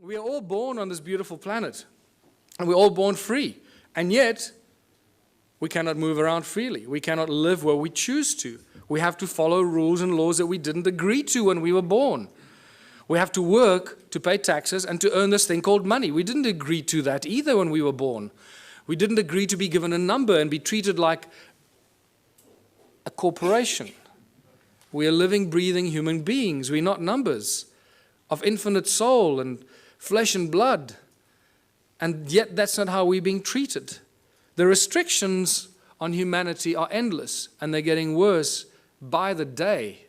We are all born on this beautiful planet, and we're all born free, and yet we cannot move around freely. We cannot live where we choose to. We have to follow rules and laws that we didn't agree to when we were born. We have to work to pay taxes and to earn this thing called money. We didn't agree to that either when we were born. We didn't agree to be given a number and be treated like a corporation. We are living, breathing human beings. We're not numbers of infinite soul and flesh and blood. And yet that's not how we're being treated. The restrictions on humanity are endless, and they're getting worse by the day.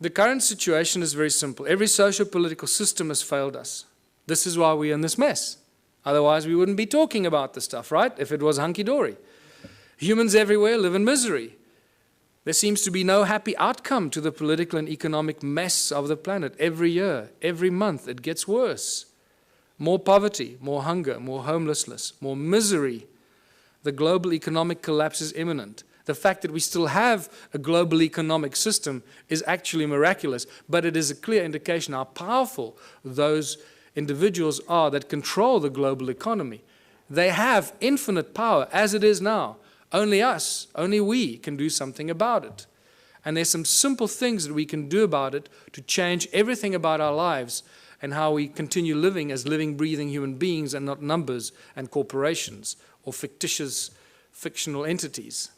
The current situation is very simple. Every socio-political system has failed us. This is why we're in this mess. Otherwise, we wouldn't be talking about this stuff, right? If it was hunky-dory. Humans everywhere live in misery. There seems to be no happy outcome to the political and economic mess of the planet. Every year, every month, it gets worse. More poverty, more hunger, more homelessness, more misery. The global economic collapse is imminent. The fact that we still have a global economic system is actually miraculous, but it is a clear indication how powerful those individuals are that control the global economy. They have infinite power as it is now. Only us, only we can do something about it. And there's some simple things that we can do about it to change everything about our lives and how we continue living as living, breathing human beings and not numbers and corporations or fictional entities.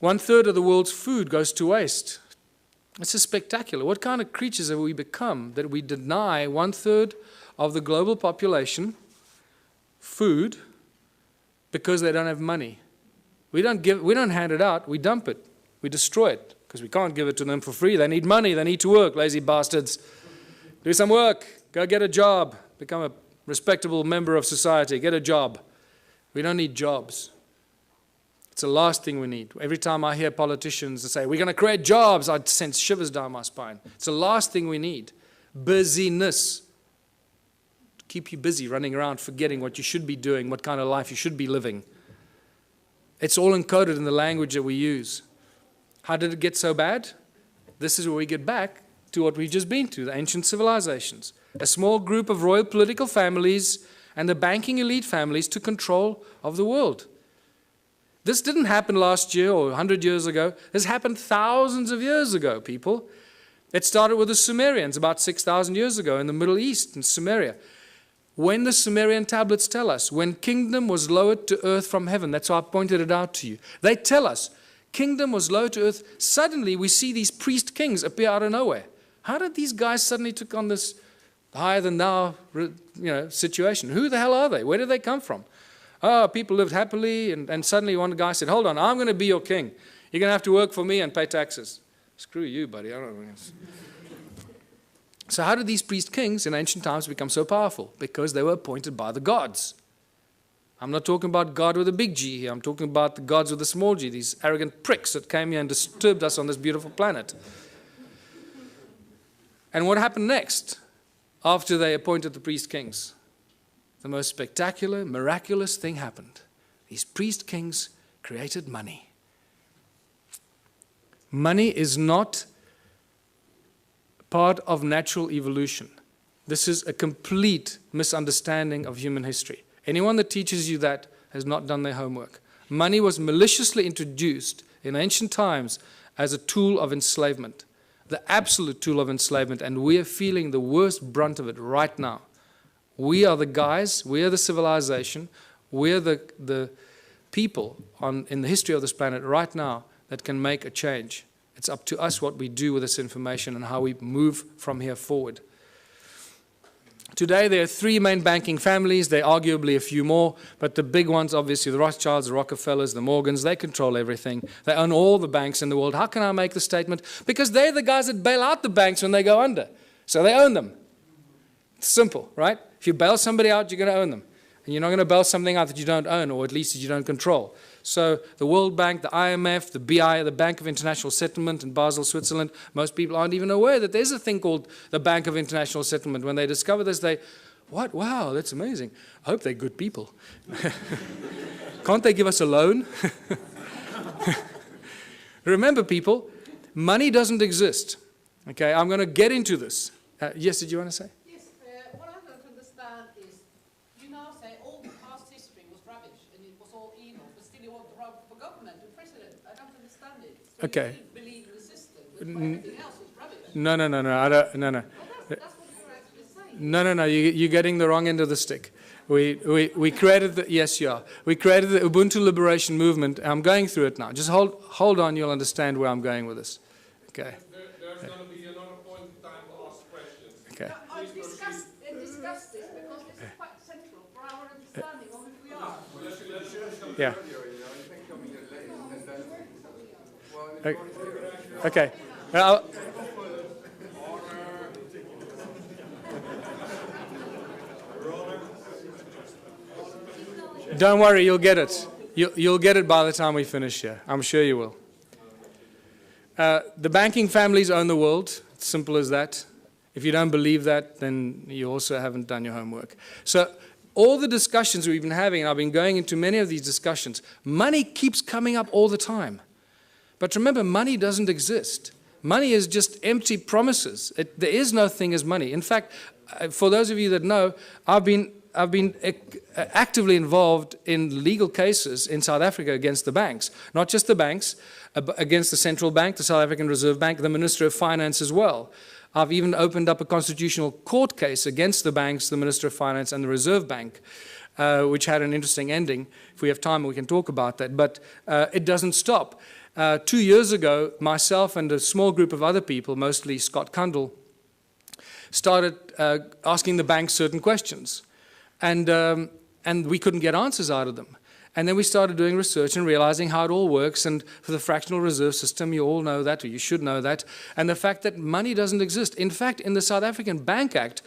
1/3 of the world's food goes to waste. This is spectacular. What kind of creatures have we become that we deny 1/3 of the global population food because they don't have money? We don't hand it out, we dump it, we destroy it, because we can't give it to them for free. They need money, they need to work, lazy bastards. Do some work, go get a job, become a respectable member of society, get a job. We don't need jobs. It's the last thing we need. Every time I hear politicians say, we're going to create jobs, I sense shivers down my spine. It's the last thing we need. Busyness. Keep you busy, running around, forgetting what you should be doing, what kind of life you should be living. It's all encoded in the language that we use. How did it get so bad? This is where we get back to what we've just been to, the ancient civilizations. A small group of royal political families and the banking elite families took control of the world. This didn't happen last year or 100 years ago. This happened thousands of years ago, people. It started with the Sumerians about 6,000 years ago in the Middle East, in Sumeria. When the Sumerian tablets tell us, when kingdom was lowered to earth from heaven, that's why I pointed it out to you. They tell us, kingdom was lowered to earth. Suddenly we see these priest kings appear out of nowhere. How did these guys suddenly took on this higher than thou situation? Who the hell are they? Where did they come from? Oh, people lived happily, and suddenly one guy said, hold on, I'm going to be your king. You're going to have to work for me and pay taxes. Screw you, buddy. I don't know. So how did these priest kings in ancient times become so powerful? Because they were appointed by the gods. I'm not talking about God with a big G here. I'm talking about the gods with a small g, these arrogant pricks that came here and disturbed us on this beautiful planet. And what happened next after they appointed the priest kings? The most spectacular, miraculous thing happened. These priest kings created money. Money is not part of natural evolution. This is a complete misunderstanding of human history. Anyone that teaches you that has not done their homework. Money was maliciously introduced in ancient times as a tool of enslavement, the absolute tool of enslavement, and we are feeling the worst brunt of it right now. We are the guys, we are the civilization, we are the people in the history of this planet right now that can make a change. It's up to us what we do with this information and how we move from here forward. Today there are 3 main banking families, there are arguably a few more, but the big ones, obviously the Rothschilds, the Rockefellers, the Morgans, they control everything. They own all the banks in the world. How can I make the statement? Because they're the guys that bail out the banks when they go under. So they own them. It's simple, right? If you bail somebody out, you're going to own them. And you're not going to bail something out that you don't own, or at least that you don't control. So the World Bank, the IMF, the BI, the Bank of International Settlement in Basel, Switzerland, most people aren't even aware that there's a thing called the Bank of International Settlement. When they discover this, what? Wow, that's amazing. I hope they're good people. Can't they give us a loan? Remember, people, money doesn't exist. Okay, I'm going to get into this. Yes, did you want to say? Yes, Okay. Believe in the system, but everything else is rubbish. No, no, no, no. I don't, no, no. That's what you're actually saying. No, no, no. You're getting the wrong end of the stick. We created the, yes, you are. We created the Ubuntu Liberation Movement. I'm going through it now. Just hold on. You'll understand where I'm going with this. Okay. There's going to be another point in time to ask questions. Okay. I discussed this because this is quite central for our understanding of who we are. Yeah. Okay. Don't worry, you'll get it. You'll get it by the time we finish here. I'm sure you will. The banking families own the world. It's simple as that. If you don't believe that, then you also haven't done your homework. So all the discussions we've been having, and I've been going into many of these discussions, money keeps coming up all the time. But remember, money doesn't exist. Money is just empty promises. There is no thing as money. In fact, for those of you that know, I've been actively involved in legal cases in South Africa against the banks. Not just the banks, against the central bank, the South African Reserve Bank, the Minister of Finance as well. I've even opened up a constitutional court case against the banks, the Minister of Finance, and the Reserve Bank, which had an interesting ending. If we have time, we can talk about that. But it doesn't stop. 2 years ago, myself and a small group of other people, mostly Scott Kundal, started asking the banks certain questions. And we couldn't get answers out of them. And then we started doing research and realizing how it all works. And for the fractional reserve system, you all know that, or you should know that. And the fact that money doesn't exist. In fact, in the South African Bank Act,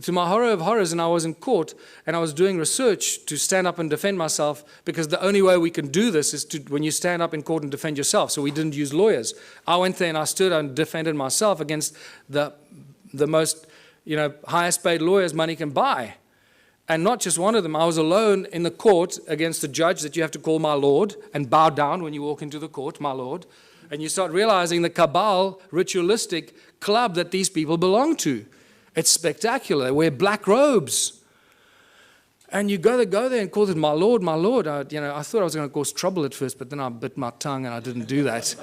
to my horror of horrors, and I was in court, and I was doing research to stand up and defend myself, because the only way we can do this is when you stand up in court and defend yourself. So we didn't use lawyers. I went there and I stood and defended myself against the most, highest paid lawyers money can buy. And not just one of them. I was alone in the court against a judge that you have to call my lord and bow down when you walk into the court, my lord. And you start realizing the cabal, ritualistic club that these people belong to. It's spectacular. They wear black robes. And you go there and call it my lord, my lord. I thought I was going to cause trouble at first, but then I bit my tongue and I didn't do that.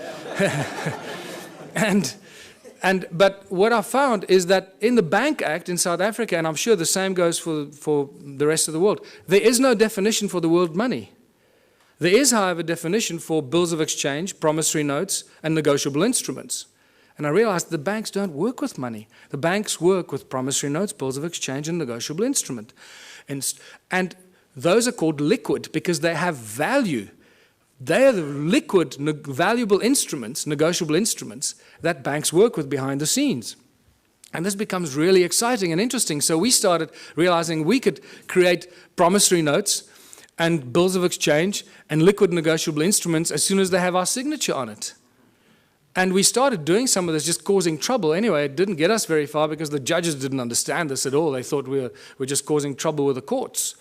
But what I found is that in the Bank Act in South Africa, and I'm sure the same goes for the rest of the world, there is no definition for the word money. There is, however, a definition for bills of exchange, promissory notes, and negotiable instruments. And I realized the banks don't work with money. The banks work with promissory notes, bills of exchange, and negotiable instrument. And those are called liquid because they have value. They are the liquid, valuable instruments, negotiable instruments, that banks work with behind the scenes. And this becomes really exciting and interesting. So we started realizing we could create promissory notes and bills of exchange and liquid negotiable instruments as soon as they have our signature on it. And we started doing some of this, just causing trouble. Anyway, it didn't get us very far because the judges didn't understand this at all. They thought we were just causing trouble with the courts.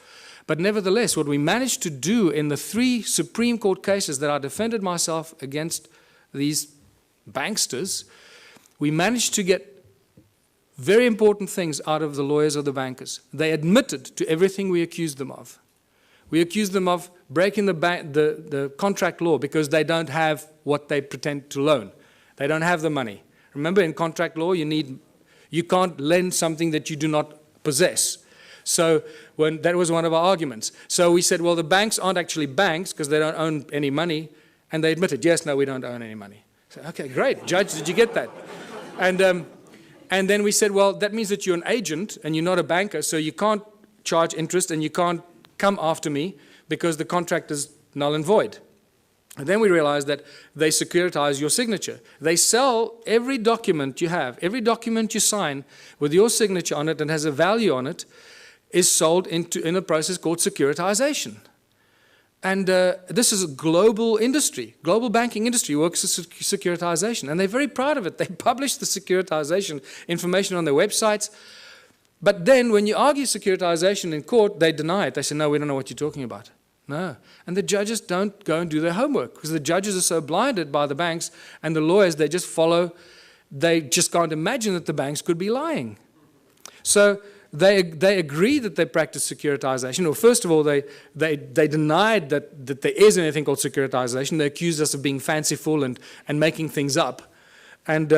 But nevertheless, what we managed to do in the 3 Supreme Court cases that I defended myself against these banksters, we managed to get very important things out of the lawyers or the bankers. They admitted to everything we accused them of. We accused them of breaking the contract law because they don't have what they pretend to loan. They don't have the money. Remember, in contract law, you can't lend something that you do not possess. So that was one of our arguments. So we said, well, the banks aren't actually banks because they don't own any money. And they admitted, yes, no, we don't own any money. So, okay, great. Judge, did you get that? And then we said, well, that means that you're an agent and you're not a banker, so you can't charge interest and you can't come after me because the contract is null and void. And then we realized that they securitize your signature. They sell every document you have, every document you sign with your signature on it and has a value on it, is sold in a process called securitization. And this is a global industry. Global banking industry works with securitization. And they're very proud of it. They publish the securitization information on their websites. But then when you argue securitization in court, they deny it. They say, no, we don't know what you're talking about. No. And the judges don't go and do their homework because the judges are so blinded by the banks and the lawyers, they just follow. They just can't imagine that the banks could be lying. So they agree that they practice securitization. Well, first of all, they denied that there is anything called securitization. They accused us of being fanciful and making things up, and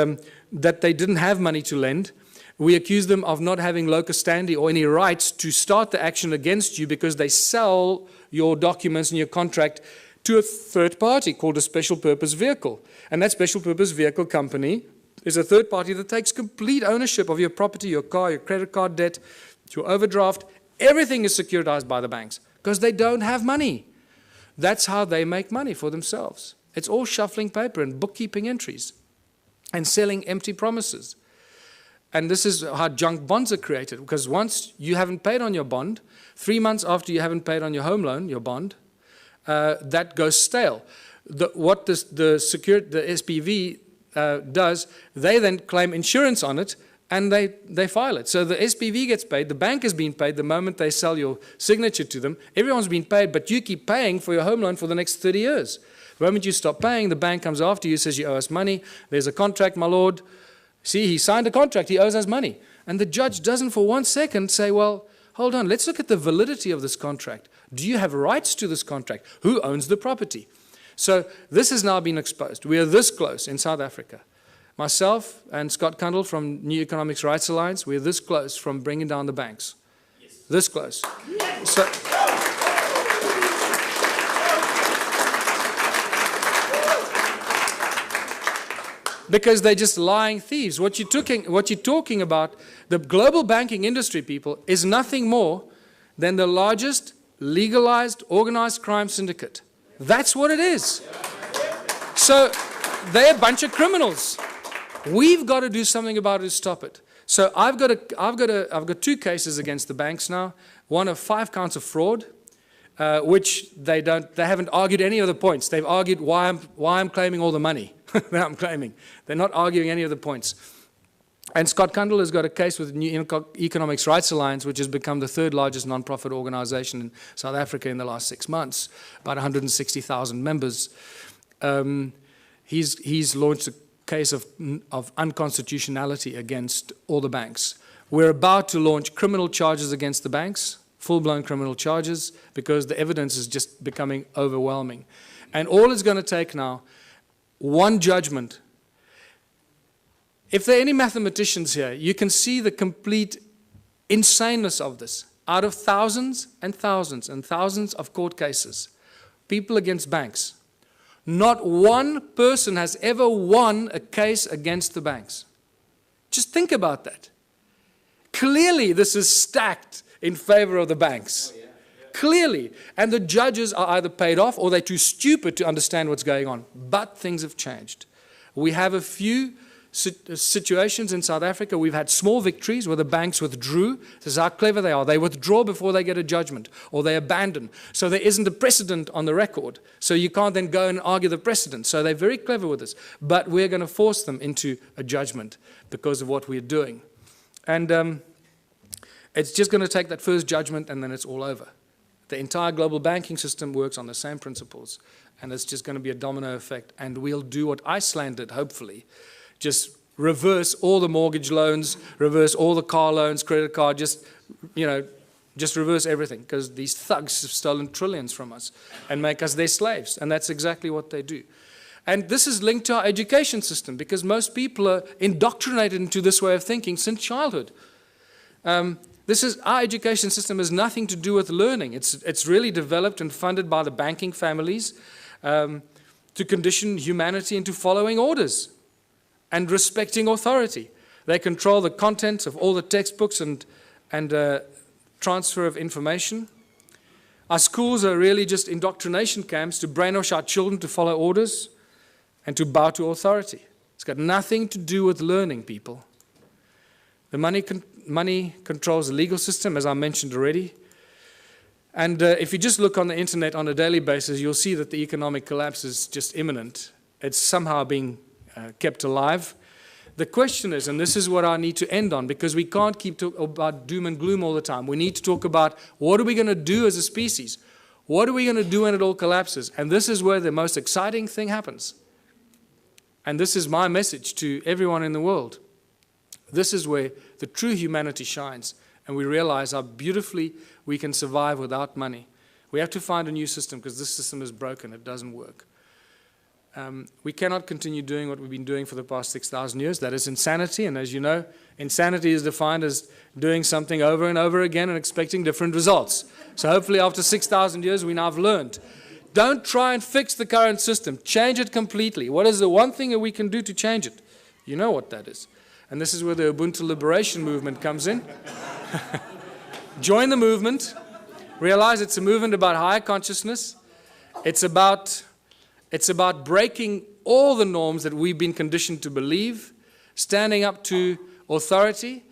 that they didn't have money to lend. We accused them of not having locus standi or any rights to start the action against you because they sell your documents and your contract to a third party called a special purpose vehicle. And that special purpose vehicle company is a third party that takes complete ownership of your property, your car, your credit card debt, your overdraft. Everything is securitized by the banks because they don't have money. That's how they make money for themselves. It's all shuffling paper and bookkeeping entries and selling empty promises. And this is how junk bonds are created, because once you haven't paid on your bond, 3 months after you haven't paid on your home loan, your bond, that goes stale. What the SPV does, they then claim insurance on it, and they file it. So the SPV gets paid, the bank has been paid the moment they sell your signature to them. Everyone's been paid, but you keep paying for your home loan for the next 30 years. The moment you stop paying, the bank comes after you, says you owe us money. There's a contract, my lord. See, he signed a contract, he owes us money. And the judge doesn't for 1 second say, well, hold on, let's look at the validity of this contract. Do you have rights to this contract? Who owns the property? So this has now been exposed. We are this close in South Africa. Myself and Scott Kundle from New Economics Rights Alliance, we're this close from bringing down the banks. Yes. This close. Yes. So, because they're just lying thieves. What you're talking about, the global banking industry, people, is nothing more than the largest legalized organized crime syndicate. That's what it is. So they're a bunch of criminals. We've got to do something about it to stop it. So I've got 2 cases against the banks now. One of 5 counts of fraud, which they haven't argued any of the points. They've argued why I'm claiming all the money that I'm claiming. They're not arguing any of the points. And Scott Kundle has got a case with the New Economics Rights Alliance, which has become the 3rd largest non-profit organization in South Africa in the last 6 months, about 160,000 members. He's launched a case of unconstitutionality against all the banks. We're about to launch criminal charges against the banks, full-blown criminal charges, because the evidence is just becoming overwhelming. And all it's going to take now, one judgment. If there are any mathematicians here, you can see the complete insaneness of this. Out of thousands and thousands and thousands of court cases, people against banks, not one person has ever won a case against the banks. Just think about that. Clearly, this is stacked in favor of the banks. Clearly. And the judges are either paid off or they're too stupid to understand what's going on. But things have changed. We have a few situations in South Africa. We've had small victories where the banks withdrew. This is how clever they are. They withdraw before they get a judgment, or they abandon. So there isn't a precedent on the record. So you can't then go and argue the precedent. So they're very clever with this. But we're going to force them into a judgment because of what we're doing. And it's just going to take that first judgment, and then it's all over. The entire global banking system works on the same principles, and it's just going to be a domino effect. And we'll do what Iceland did, hopefully. Just reverse all the mortgage loans, reverse all the car loans, credit card, just reverse everything, because these thugs have stolen trillions from us and make us their slaves. And that's exactly what they do. And this is linked to our education system, because most people are indoctrinated into this way of thinking since childhood. Our education system has nothing to do with learning. It's really developed and funded by the banking families to condition humanity into following orders and respecting authority. They control the contents of all the textbooks and transfer of information. Our schools are really just indoctrination camps to brainwash our children to follow orders and to bow to authority. It's got nothing to do with learning, people. The money controls the legal system, as I mentioned already. And if you just look on the internet on a daily basis, you'll see that the economic collapse is just imminent. It's somehow being kept alive. The question is, and this is what I need to end on, because we can't keep talking about doom and gloom all the time. We need to talk about what are we going to do as a species? What are we going to do when it all collapses? And this is where the most exciting thing happens. And this is my message to everyone in the world. This is where the true humanity shines, and we realize how beautifully we can survive without money. We have to find a new system because this system is broken. It doesn't work. We cannot continue doing what we've been doing for the past 6,000 years. That is insanity, and as you know, insanity is defined as doing something over and over again and expecting different results. So hopefully after 6,000 years we now have learned. Don't try and fix the current system. Change it completely. What is the one thing that we can do to change it? You know what that is. And this is where the Ubuntu Liberation Movement comes in. Join the movement. Realize it's a movement about higher consciousness. It's about breaking all the norms that we've been conditioned to believe, standing up to authority,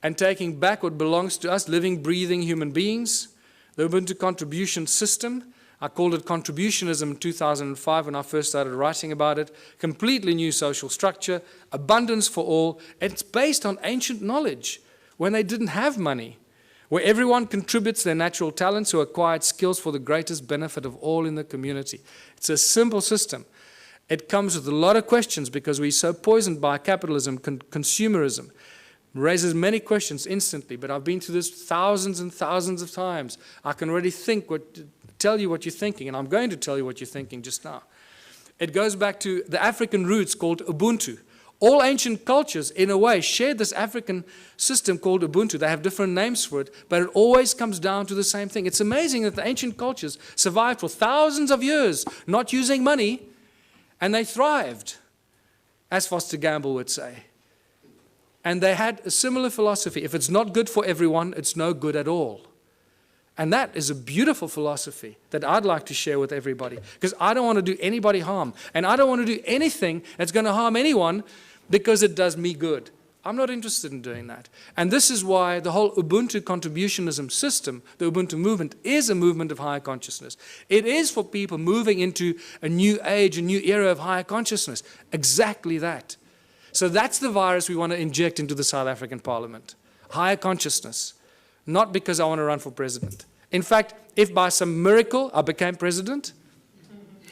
and taking back what belongs to us, living, breathing human beings. The Ubuntu contribution system, I called it contributionism in 2005 when I first started writing about it. Completely new social structure, abundance for all. It's based on ancient knowledge when they didn't have money, where everyone contributes their natural talents or acquired skills for the greatest benefit of all in the community. It's a simple system. It comes with a lot of questions because we're so poisoned by capitalism, consumerism. Raises many questions instantly, but I've been through this thousands and thousands of times. I can already tell you what you're thinking, and I'm going to tell you what you're thinking just now. It goes back to the African roots called Ubuntu. All ancient cultures, in a way, share this African system called Ubuntu. They have different names for it, but it always comes down to the same thing. It's amazing that the ancient cultures survived for thousands of years, not using money, and they thrived, as Foster Gamble would say. And they had a similar philosophy. If it's not good for everyone, it's no good at all. And that is a beautiful philosophy that I'd like to share with everybody, because I don't want to do anybody harm. And I don't want to do anything that's going to harm anyone because it does me good. I'm not interested in doing that. And this is why the whole Ubuntu contributionism system, the Ubuntu movement, is a movement of higher consciousness. It is for people moving into a new age, a new era of higher consciousness. Exactly that. So that's the virus we want to inject into the South African Parliament. Higher consciousness. Not because I want to run for president. In fact, if by some miracle I became president,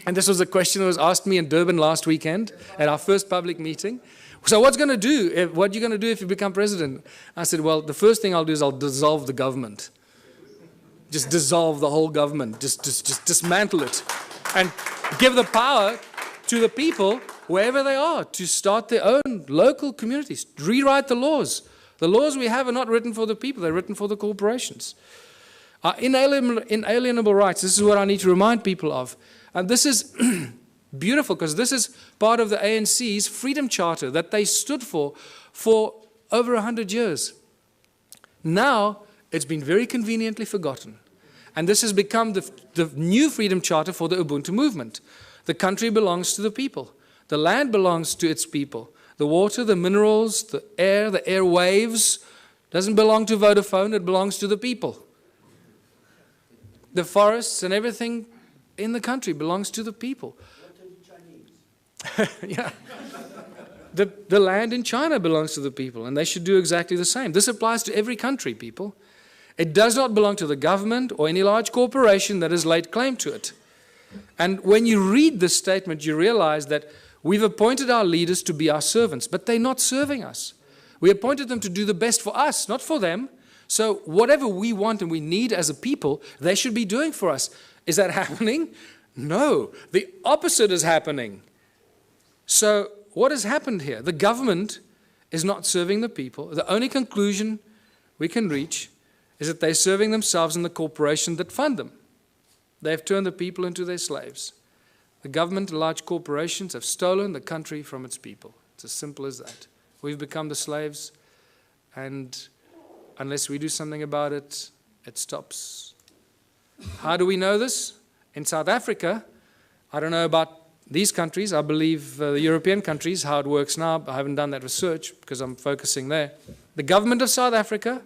and this was a question that was asked me in Durban last weekend at our first public meeting. So what are you going to do if you become president? I said, well, the first thing I'll do is I'll dissolve the government. Just dissolve the whole government. Just dismantle it. And give the power to the people wherever they are, to start their own local communities, rewrite the laws. The laws we have are not written for the people, they're written for the corporations. Inalienable rights, this is what I need to remind people of. And this is beautiful because this is part of the ANC's Freedom Charter that they stood for over 100 years. Now, it's been very conveniently forgotten. And this has become the new Freedom Charter for the Ubuntu movement. The country belongs to the people. The land belongs to its people. The water, the minerals, the airwaves, doesn't belong to Vodafone, it belongs to the people. The forests and everything in the country belongs to the people. Yeah. The land in China belongs to the people, and they should do exactly the same. This applies to every country, people. It does not belong to the government or any large corporation that has laid claim to it. And when you read this statement, you realize that we've appointed our leaders to be our servants, but they're not serving us. We appointed them to do the best for us, not for them. So whatever we want and we need as a people, they should be doing for us. Is that happening? No. The opposite is happening. So what has happened here? The government is not serving the people. The only conclusion we can reach is that they're serving themselves and the corporation that fund them. They've turned the people into their slaves. The government and large corporations have stolen the country from its people. It's as simple as that. We've become the slaves, and unless we do something about it, it stops. How do we know this? In South Africa, I don't know about these countries. I believe the European countries, how it works now. I haven't done that research because I'm focusing there. The government of South Africa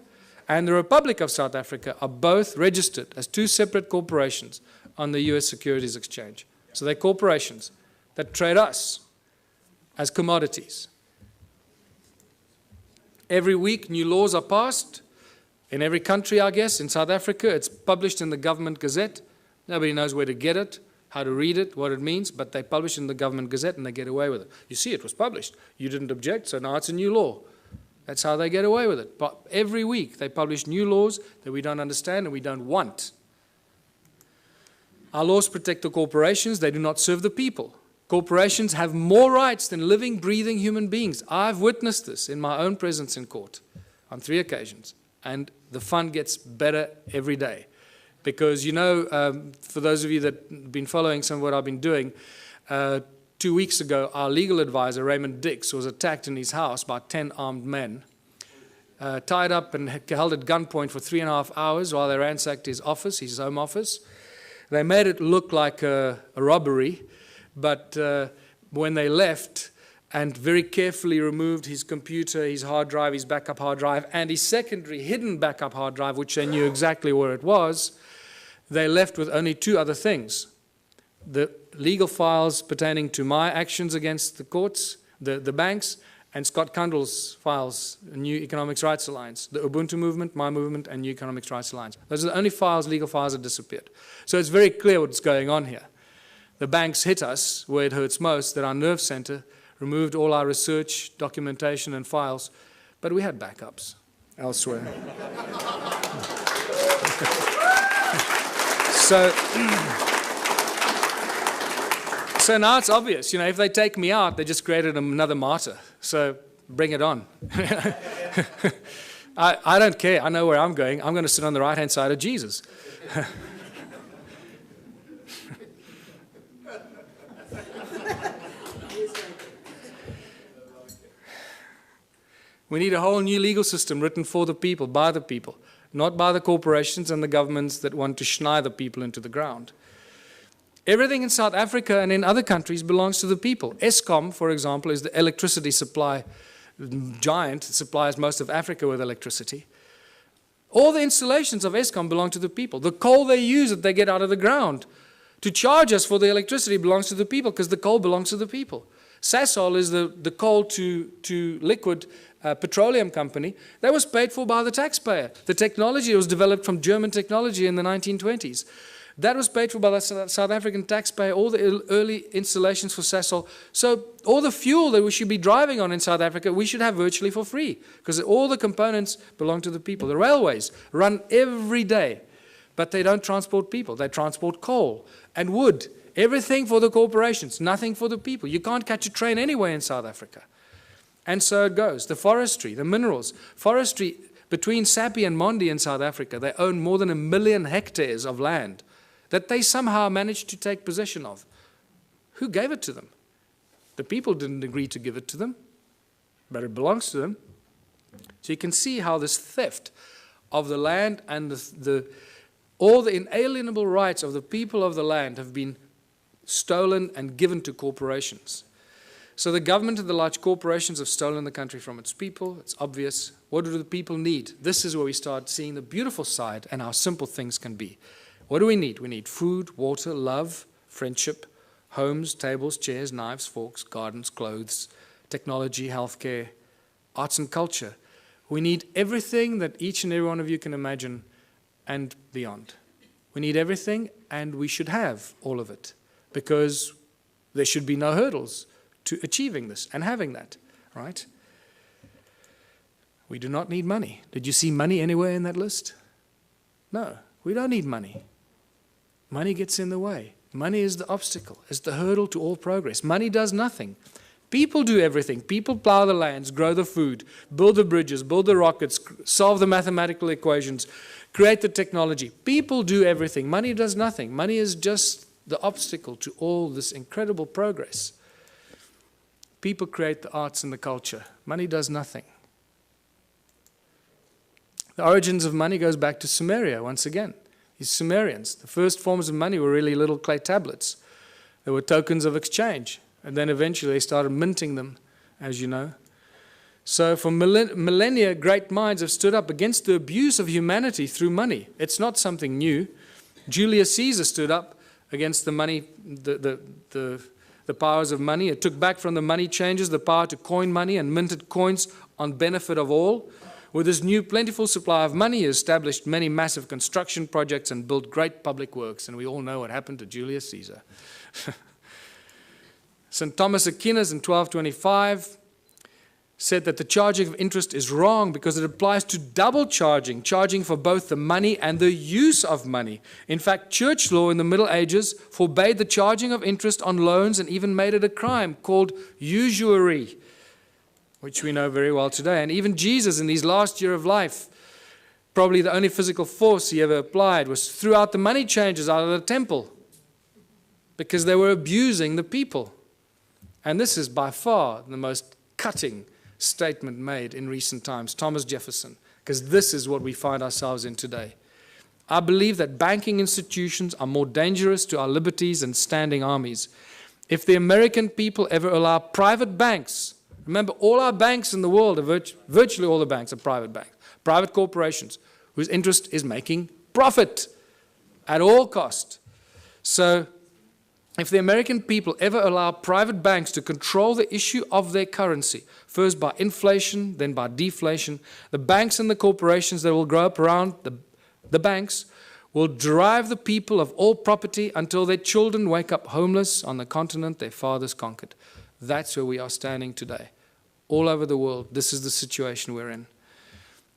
and the Republic of South Africa are both registered as two separate corporations on the US Securities Exchange. So they're corporations that trade us as commodities. Every week, new laws are passed. In every country, I guess. In South Africa, it's published in the Government Gazette. Nobody knows where to get it, how to read it, what it means, but they publish it in the Government Gazette and they get away with it. You see, it was published. You didn't object, so now it's a new law. That's how they get away with it. But every week they publish new laws that we don't understand and we don't want. Our laws protect the corporations. They do not serve the people. Corporations have more rights than living, breathing human beings. I've witnessed this in my own presence in court on 3 occasions. And the fun gets better every day. Because, you know, for those of you that have been following some of what I've been doing, 2 weeks ago, our legal advisor, Raymond Dix, was attacked in his house by 10 armed men, tied up and held at gunpoint for 3.5 hours while they ransacked his office, his home office. They made it look like a robbery, but when they left and very carefully removed his computer, his hard drive, his backup hard drive, and his secondary hidden backup hard drive, which they knew exactly where it was, they left with only 2 other things. The legal files pertaining to my actions against the courts, the banks, and Scott Kundal's files, the New Economics Rights Alliance, the Ubuntu movement, my movement, and New Economics Rights Alliance. Those are the only files, legal files, that disappeared. So it's very clear what's going on here. The banks hit us where it hurts most, that our nerve center removed all our research, documentation, and files, but we had backups elsewhere. So now it's obvious, you know, if they take me out, they just created another martyr. So bring it on. I don't care. I know where I'm going. I'm going to sit on the right-hand side of Jesus. We need a whole new legal system written for the people, by the people, not by the corporations and the governments that want to schneid the people into the ground. Everything in South Africa and in other countries belongs to the people. Eskom, for example, is the electricity supply giant. It supplies most of Africa with electricity. All the installations of Eskom belong to the people. The coal they use that they get out of the ground to charge us for the electricity belongs to the people because the coal belongs to the people. Sasol is the coal to liquid petroleum company that was paid for by the taxpayer. The technology was developed from German technology in the 1920s. That was paid for by the South African taxpayer, all the early installations for Sasol. So all the fuel that we should be driving on in South Africa, we should have virtually for free because all the components belong to the people. The railways run every day, but they don't transport people. They transport coal and wood. Everything for the corporations, nothing for the people. You can't catch a train anywhere in South Africa. And so it goes. The forestry, the minerals. Forestry, between Sappi and Mondi in South Africa, they own more than 1 million hectares of land that they somehow managed to take possession of. Who gave it to them? The people didn't agree to give it to them, but it belongs to them. So you can see how this theft of the land and all the inalienable rights of the people of the land have been stolen and given to corporations. So the government and the large corporations have stolen the country from its people. It's obvious. What do the people need? This is where we start seeing the beautiful side and how simple things can be. What do we need? We need food, water, love, friendship, homes, tables, chairs, knives, forks, gardens, clothes, technology, healthcare, arts and culture. We need everything that each and every one of you can imagine and beyond. We need everything, and we should have all of it because there should be no hurdles to achieving this and having that, right? We do not need money. Did you see money anywhere in that list? No, we don't need money. Money gets in the way. Money is the obstacle, is the hurdle to all progress. Money does nothing. People do everything. People plow the lands, grow the food, build the bridges, build the rockets, solve the mathematical equations, create the technology. People do everything. Money does nothing. Money is just the obstacle to all this incredible progress. People create the arts and the culture. Money does nothing. The origins of money goes back to Sumeria once again. These Sumerians, the first forms of money were really little clay tablets. They were tokens of exchange. And then eventually they started minting them, as you know. So for millennia, great minds have stood up against the abuse of humanity through money. It's not something new. Julius Caesar stood up against the money, the powers of money. It took back from the money changers the power to coin money and minted coins on benefit of all. With this new plentiful supply of money, he established many massive construction projects and built great public works. And we all know what happened to Julius Caesar. St. Thomas Aquinas in 1225 said that the charging of interest is wrong because it applies to double charging, charging for both the money and the use of money. In fact, church law in the Middle Ages forbade the charging of interest on loans and even made it a crime called usury, which we know very well today. And even Jesus, in his last year of life, probably the only physical force he ever applied was threw out the money changers out of the temple because they were abusing the people. And this is by far the most cutting statement made in recent times, Thomas Jefferson, because this is what we find ourselves in today. I believe that banking institutions are more dangerous to our liberties than standing armies. If the American people ever allow private banks, remember all our banks in the world, virtually all the banks are private banks, private corporations, whose interest is making profit at all cost. So if the American people ever allow private banks to control the issue of their currency, first by inflation, then by deflation, the banks and the corporations that will grow up around the banks will drive the people of all property until their children wake up homeless on the continent their fathers conquered. That's where we are standing today. All over the world, this is the situation we're in.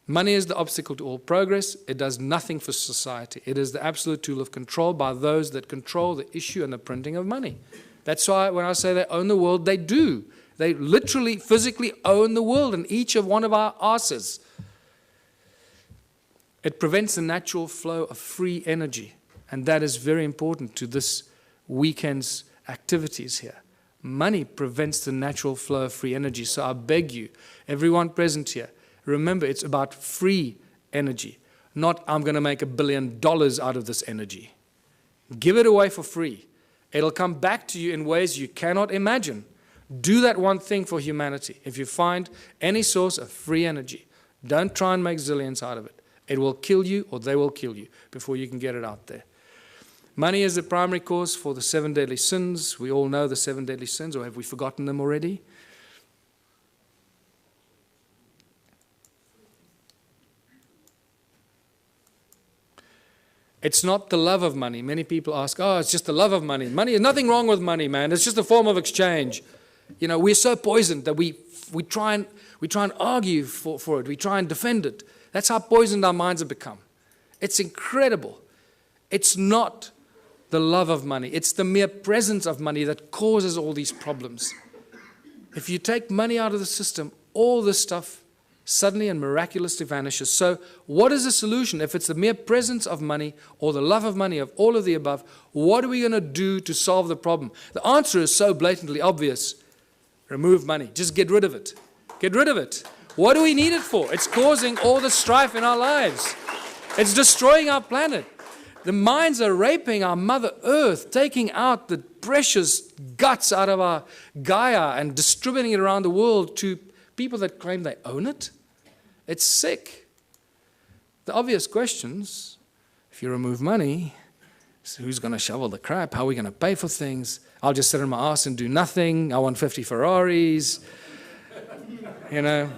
Money is the obstacle to all progress. It does nothing for society. It is the absolute tool of control by those that control the issue and the printing of money. That's why when I say they own the world, they do. They literally, physically own the world and each of one of our asses. It prevents the natural flow of free energy. And that is very important to this weekend's activities here. Money prevents the natural flow of free energy. So I beg you, everyone present here, remember, it's about free energy, not I'm going to make $1 billion out of this energy. Give it away for free. It'll come back to you in ways you cannot imagine. Do that one thing for humanity. If you find any source of free energy, don't try and make zillions out of it. It will kill you or they will kill you before you can get it out there. Money is the primary cause for the 7 deadly sins. We all know the 7 deadly sins, or have we forgotten them already? It's not the love of money. Many people ask, oh, it's just the love of money. Money, there's nothing wrong with money, man. It's just a form of exchange. You know, we're so poisoned that we try and argue for it. We try and defend it. That's how poisoned our minds have become. It's incredible. It's not the love of money. It's the mere presence of money that causes all these problems. If you take money out of the system, all this stuff suddenly and miraculously vanishes. So what is the solution? If it's the mere presence of money or the love of money, of all of the above, what are we going to do to solve the problem? The answer is so blatantly obvious. Remove money. Just get rid of it. Get rid of it. What do we need it for? It's causing all the strife in our lives. It's destroying our planet. The mines are raping our Mother Earth, taking out the precious guts out of our Gaia and distributing it around the world to people that claim they own it. It's sick. The obvious questions, if you remove money, so who's going to shovel the crap? How are we going to pay for things? I'll just sit on my ass and do nothing. I want 50 Ferraris. You know,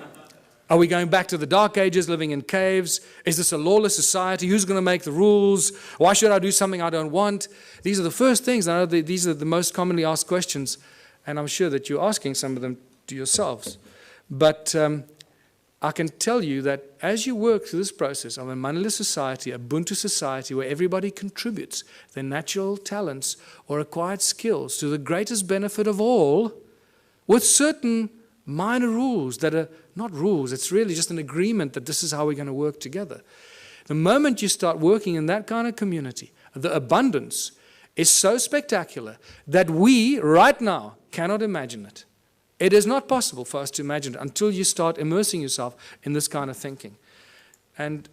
are we going back to the dark ages, living in caves? Is this a lawless society? Who's going to make the rules? Why should I do something I don't want? These are the first things. I know these are the most commonly asked questions, and I'm sure that you're asking some of them to yourselves. But I can tell you that as you work through this process of a moneyless society, a Ubuntu society, where everybody contributes their natural talents or acquired skills to the greatest benefit of all, with certain minor rules that are not rules, it's really just an agreement that this is how we're going to work together. The moment you start working in that kind of community, the abundance is so spectacular that we, right now, cannot imagine it. It is not possible for us to imagine it until you start immersing yourself in this kind of thinking. And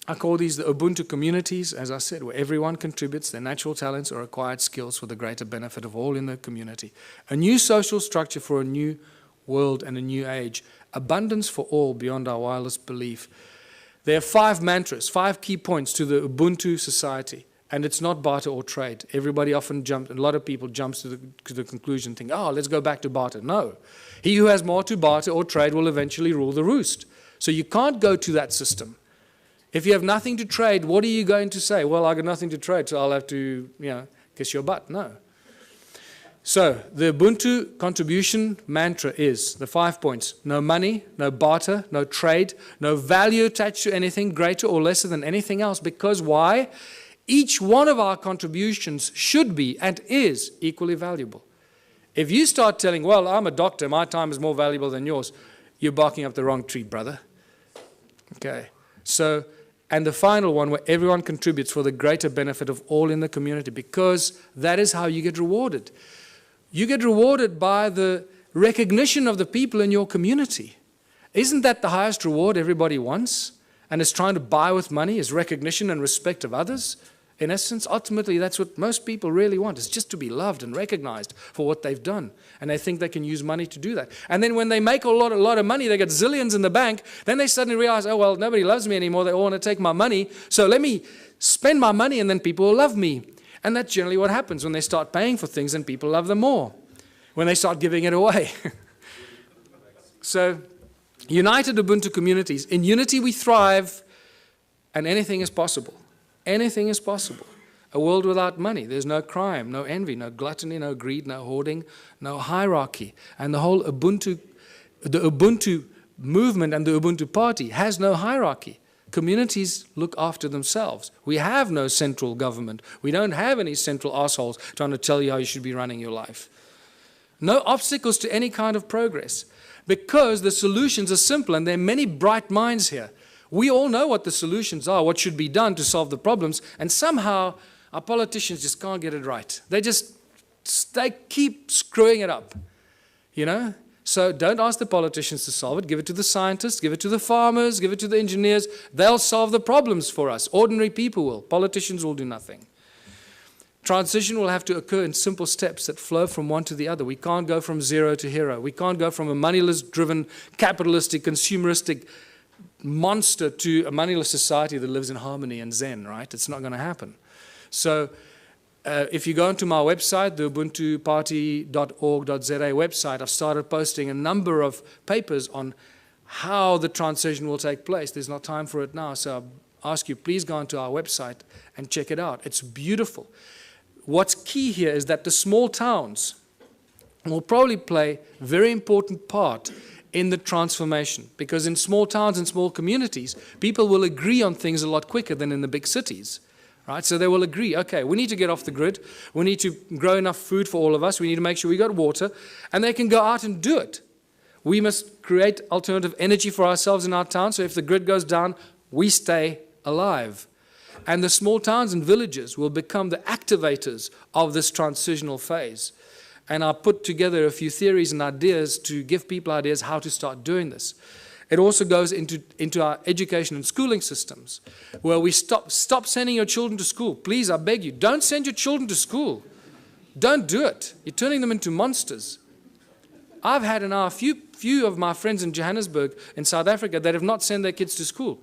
I call these the Ubuntu communities, as I said, where everyone contributes their natural talents or acquired skills for the greater benefit of all in the community. A new social structure for a new world and a new age. Abundance for all beyond our wildest belief. There are 5 mantras, 5 key points to the Ubuntu society. And it's not barter or trade. Everybody often jumps, a lot of people jump to the conclusion, think, oh, let's go back to barter. No. He who has more to barter or trade will eventually rule the roost. So you can't go to that system. If you have nothing to trade, what are you going to say? Well, I got nothing to trade, so I'll have to, kiss your butt. No. So the Ubuntu contribution mantra is the 5 points. No money, no barter, no trade, no value attached to anything greater or lesser than anything else. Because why? Each one of our contributions should be and is equally valuable. If you start telling, well, I'm a doctor, my time is more valuable than yours, you're barking up the wrong tree, brother. Okay. So, and the final one, where everyone contributes for the greater benefit of all in the community, because that is how you get rewarded. You get rewarded by the recognition of the people in your community. Isn't that the highest reward everybody wants and is trying to buy with money, is recognition and respect of others? In essence, ultimately, that's what most people really want, is just to be loved and recognized for what they've done. And they think they can use money to do that. And then when they make a lot of money, they get zillions in the bank, then they suddenly realize, oh, well, nobody loves me anymore. They all want to take my money. So let me spend my money and then people will love me. And that's generally what happens when they start paying for things and people love them more, when they start giving it away. So, united Ubuntu communities. In unity we thrive and anything is possible. Anything is possible. A world without money. There's no crime, no envy, no gluttony, no greed, no hoarding, no hierarchy. And the whole Ubuntu movement and the Ubuntu party has no hierarchy. Communities look after themselves. We have no central government. We don't have any central assholes trying to tell you how you should be running your life. No obstacles to any kind of progress, because the solutions are simple and there are many bright minds here. We all know what the solutions are, what should be done to solve the problems, and somehow our politicians just can't get it right. They keep screwing it up, you know? So don't ask the politicians to solve it. Give it to the scientists, give it to the farmers, give it to the engineers. They'll solve the problems for us. Ordinary people will. Politicians will do nothing. Transition will have to occur in simple steps that flow from one to the other. We can't go from zero to hero. We can't go from a moneyless-driven, capitalistic, consumeristic monster to a moneyless society that lives in harmony and zen, right? It's not going to happen. So if you go onto my website, the ubuntuparty.org.za website, I've started posting a number of papers on how the transition will take place. There's not time for it now, so I ask you, please go onto our website and check it out. It's beautiful. What's key here is that the small towns will probably play a very important part in the transformation, because in small towns and small communities, people will agree on things a lot quicker than in the big cities. Right? So they will agree, okay, we need to get off the grid, we need to grow enough food for all of us, we need to make sure we got water, and they can go out and do it. We must create alternative energy for ourselves in our town, so if the grid goes down, we stay alive. And the small towns and villages will become the activators of this transitional phase. And I put together a few theories and ideas to give people ideas how to start doing this. It also goes into our education and schooling systems, where we stop sending your children to school. Please, I beg you, don't send your children to school. Don't do it. You're turning them into monsters. I've had a few of my friends in Johannesburg, in South Africa, that have not sent their kids to school.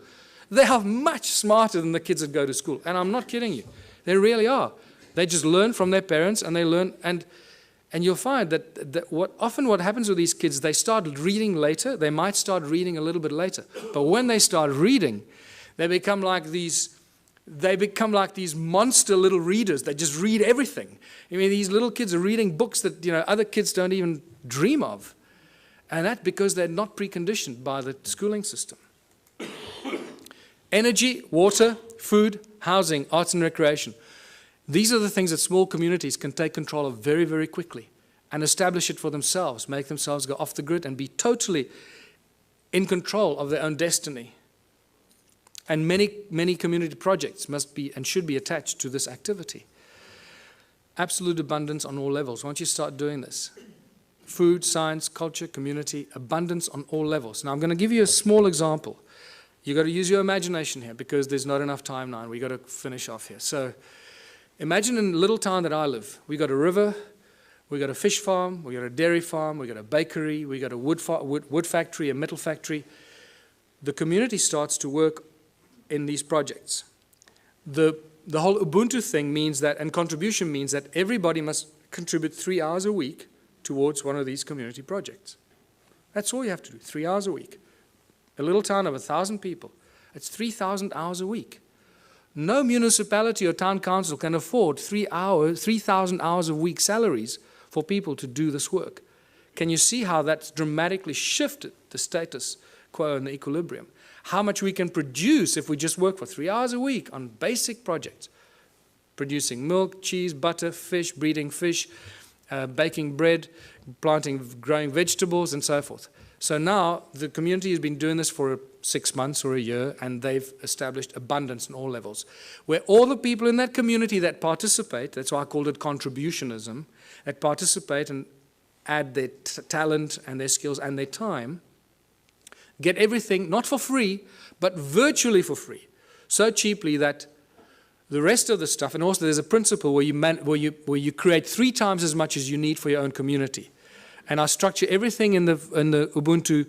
They are much smarter than the kids that go to school. And I'm not kidding you. They really are. They just learn from their parents, and they learn. And you'll find that often what happens with these kids, they start reading later. They might start reading a little bit later. But when they start reading, they become like these monster little readers. They just read everything. I mean, these little kids are reading books that, you know, other kids don't even dream of. And that's because they're not preconditioned by the schooling system. Energy, water, food, housing, arts and recreation. These are the things that small communities can take control of very, very quickly and establish it for themselves, make themselves go off the grid and be totally in control of their own destiny. And many, many community projects must be and should be attached to this activity. Absolute abundance on all levels. Once you start doing this, food, science, culture, community, abundance on all levels. Now I'm going to give you a small example. You've got to use your imagination here because there's not enough time now and we've got to finish off here. So imagine in the little town that I live, we got a river, we got a fish farm, we got a dairy farm, we got a bakery, we got a wood factory, a metal factory. The community starts to work in these projects. The whole Ubuntu thing means that, and contribution means that everybody must contribute 3 hours a week towards one of these community projects. That's all you have to do, 3 hours a week. A little town of 1,000 people, it's 3,000 hours a week. No municipality or town council can afford 3,000 hours of week salaries for people to do this work. Can you see how that's dramatically shifted the status quo and the equilibrium? How much we can produce if we just work for 3 hours a week on basic projects, producing milk, cheese, butter, fish, breeding fish, baking bread, growing vegetables, and so forth. So now the community has been doing this for 6 months or a year, and they've established abundance in all levels, where all the people in that community that participate, that's why I called it contributionism, that participate and add their talent and their skills and their time, get everything, not for free, but virtually for free, so cheaply that the rest of the stuff, and also there's a principle where you create 3 times as much as you need for your own community. And I structure everything in the Ubuntu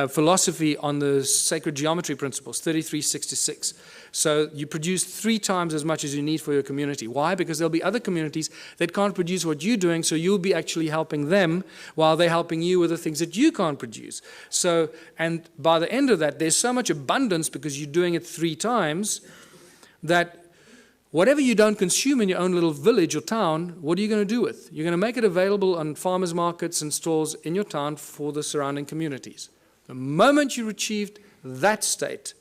philosophy on the sacred geometry principles, 3366. So you produce 3 times as much as you need for your community. Why? Because there'll be other communities that can't produce what you're doing, so you'll be actually helping them while they're helping you with the things that you can't produce. So, and by the end of that, there's so much abundance because you're doing it 3 times that whatever you don't consume in your own little village or town, what are you going to do with? You're going to make it available on farmers markets and stores in your town for the surrounding communities. The moment you achieved that state,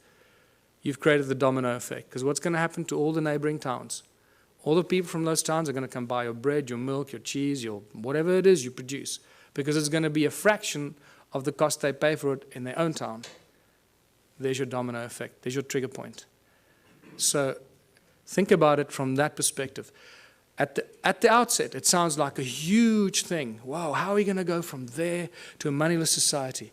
you've created the domino effect. Because what's going to happen to all the neighboring towns? All the people from those towns are going to come buy your bread, your milk, your cheese, your whatever it is you produce. Because it's going to be a fraction of the cost they pay for it in their own town. There's your domino effect. There's your trigger point. So think about it from that perspective. At the outset, it sounds like a huge thing. Wow, how are we going to go from there to a moneyless society?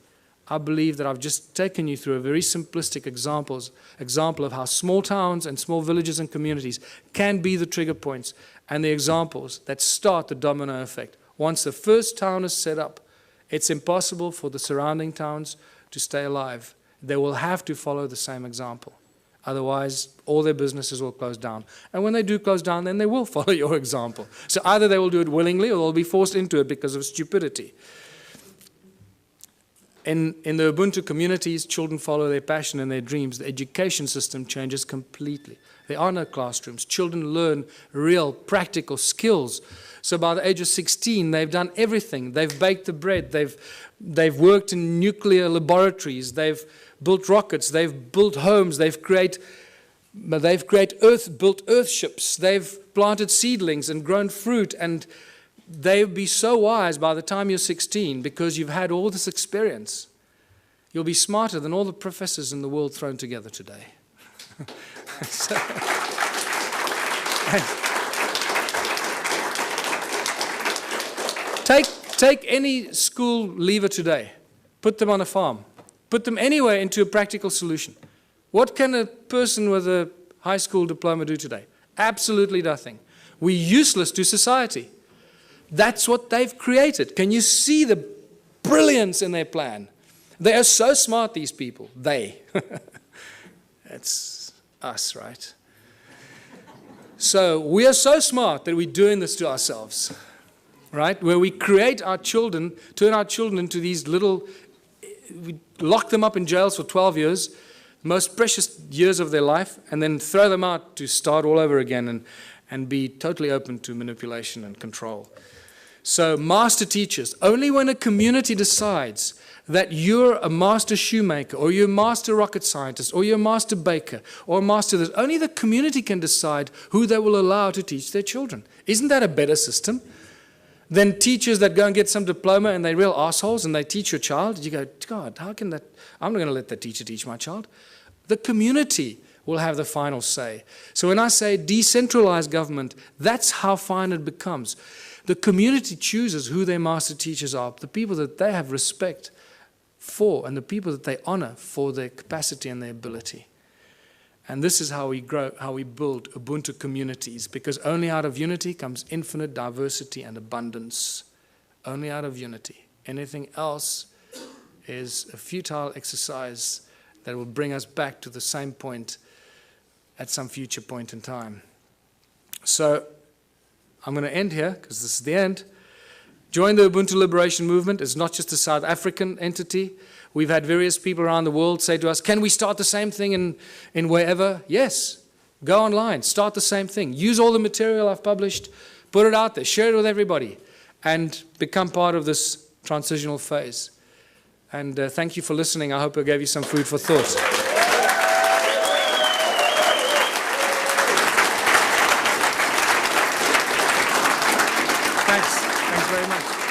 I believe that I've just taken you through a very simplistic example of how small towns and small villages and communities can be the trigger points and the examples that start the domino effect. Once the first town is set up, it's impossible for the surrounding towns to stay alive. They will have to follow the same example. Otherwise, all their businesses will close down. And when they do close down, then they will follow your example. So either they will do it willingly or they'll be forced into it because of stupidity. In the Ubuntu communities, children follow their passion and their dreams. The education system changes completely. There are no classrooms. Children learn real, practical skills. So by the age of 16, they've done everything. They've baked the bread. They've worked in nuclear laboratories. They've built rockets. They've built homes. They've built earth ships. They've planted seedlings and grown fruit. And they'll be so wise by the time you're 16 because you've had all this experience. You'll be smarter than all the professors in the world thrown together today. Take any school leaver today, put them on a farm, put them anywhere into a practical solution. What can a person with a high school diploma do today? Absolutely nothing. We're useless to society. That's what they've created. Can you see the brilliance in their plan? They are so smart, these people. They. It's us, right? So we are so smart that we're doing this to ourselves, right? Where we create our children, turn our children into these little, we lock them up in jails for 12 years, most precious years of their life, and then throw them out to start all over again and be totally open to manipulation and control. So master teachers, only when a community decides that you're a master shoemaker or you're a master rocket scientist or you're a master baker or a master this, only the community can decide who they will allow to teach their children. Isn't that a better system than teachers that go and get some diploma and they're real assholes and they teach your child? You go, God, how can that? I'm not going to let that teacher teach my child. The community will have the final say. So when I say decentralized government, that's how fine it becomes. The community chooses who their master teachers are, the people that they have respect for and the people that they honor for their capacity and their ability. And this is how we grow, how we build Ubuntu communities, because only out of unity comes infinite diversity and abundance. Only out of unity. Anything else is a futile exercise that will bring us back to the same point at some future point in time. So I'm going to end here because this is the end. Join the Ubuntu Liberation Movement. It's not just a South African entity. We've had various people around the world say to us, can we start the same thing in wherever? Yes. Go online. Start the same thing. Use all the material I've published. Put it out there. Share it with everybody. and become part of this transitional phase. And thank you for listening. I hope I gave you some food for thought. Thanks very much.